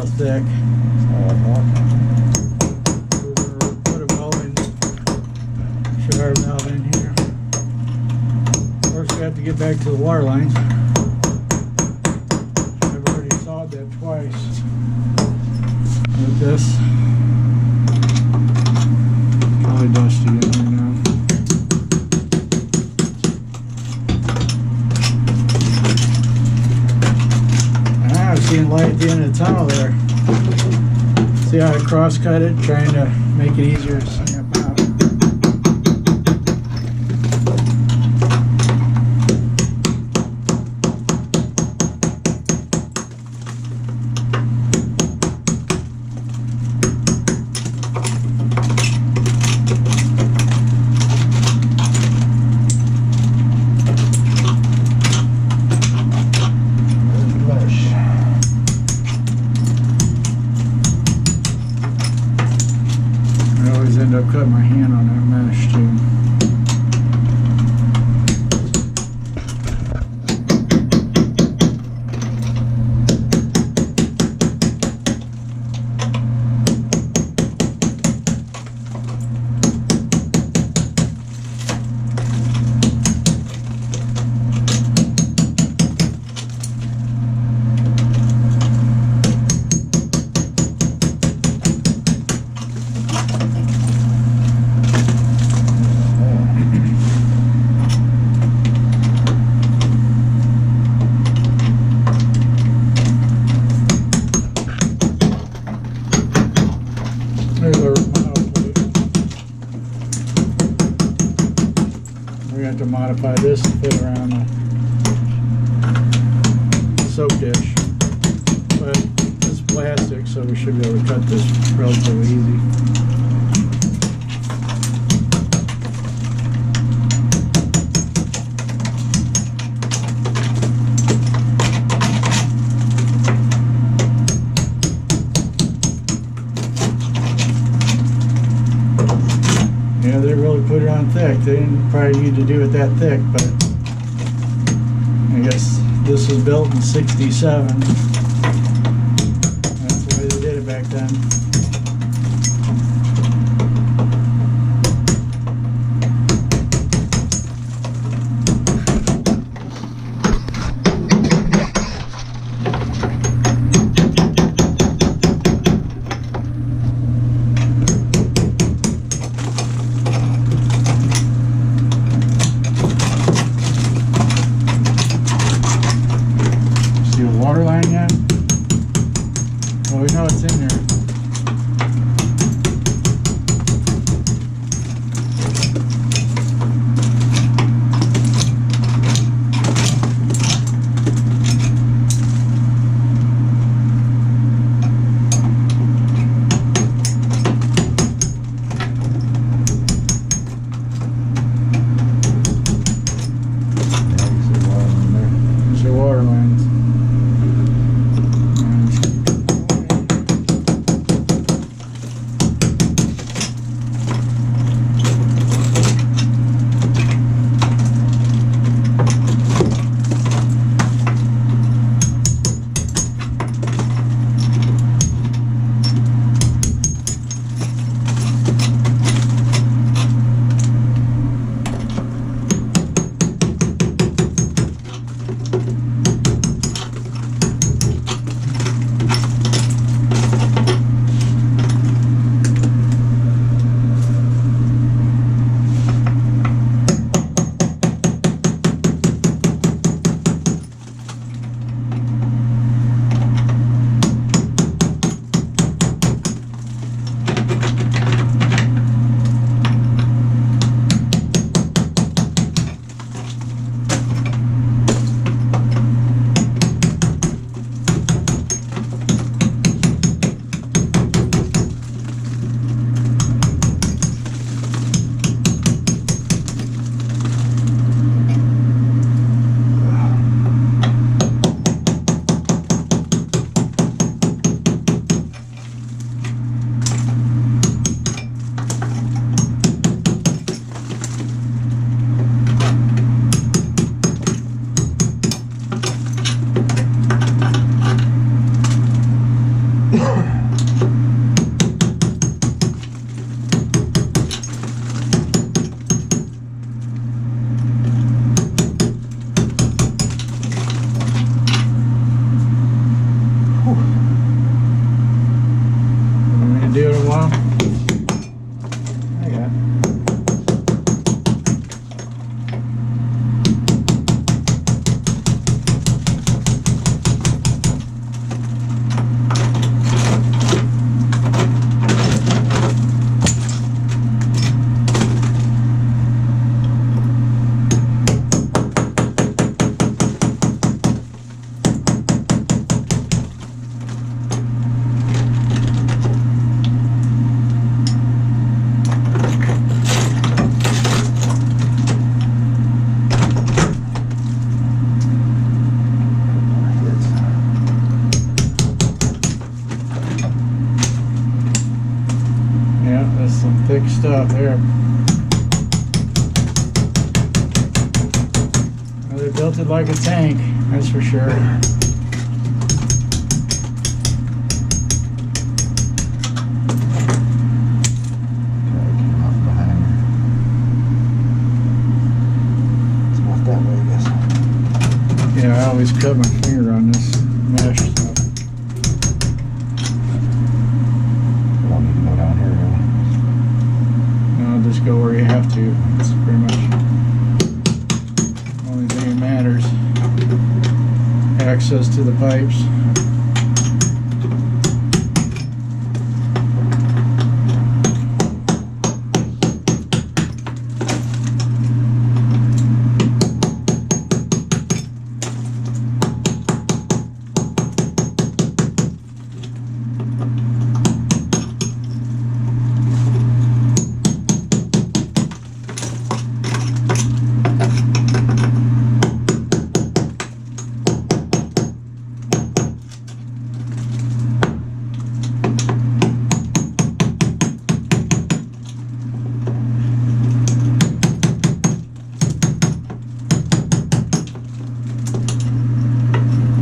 real thick. We're gonna put a valve in, shower valve in here. First we have to get back to the water lines. I've already sawed that twice with this. Probably dusty in here now. Seeing light at the end of the tunnel there. See how I cross cut it, trying to make it easier to snap out. End up cutting my hand on that mesh too. There's our remodel plate. We have to modify this to fit around the soap dish. But it's plastic, so we should be able to cut this relatively easy. Yeah, they really put it on thick. They didn't probably need to do it that thick, but I guess this was built in '67. That's the way they did it back then. Water line yet? Well, we know it's in there. There's your water lines. stuff there. Well, they built it like a tank, that's for sure. Yeah, I always cut my finger on this mesh stuff. You don't need to go down here, really. No, just go where you have to. It's pretty much the only thing that matters. Access to the pipes.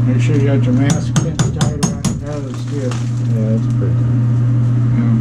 Make sure you got your mask pins tied around your nose too. Yeah, that's pretty good. Yeah.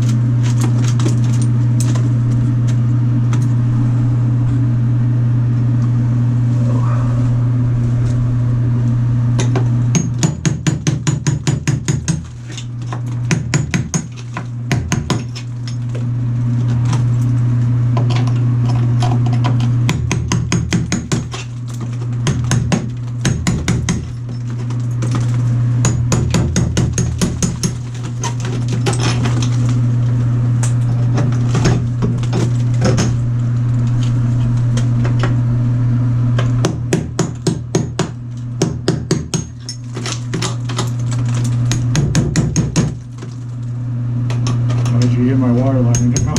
Why did you get my water line down?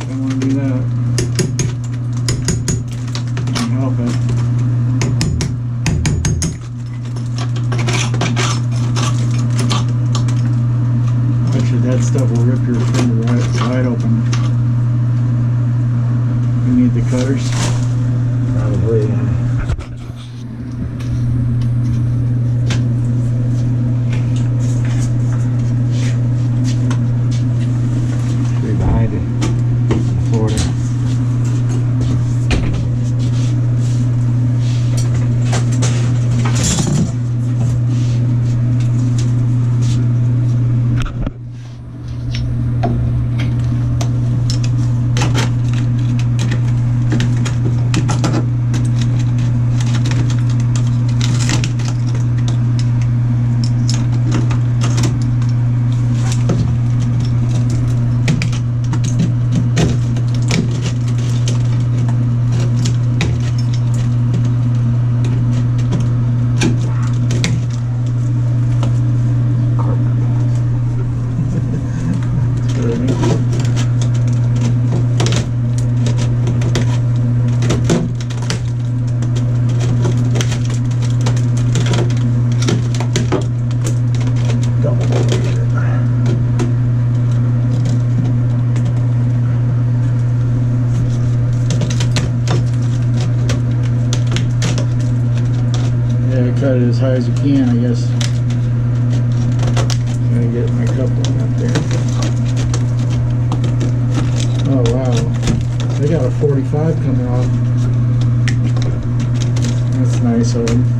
Don't want to do that. Can't help it. Bet you that stuff will rip your finger wide open. You need the cutters. Probably, Should be behind it. Florida. Cut it as high as you can, I guess. Gotta get my coupling up there. Oh wow, they got a 45 coming off. That's nice of them.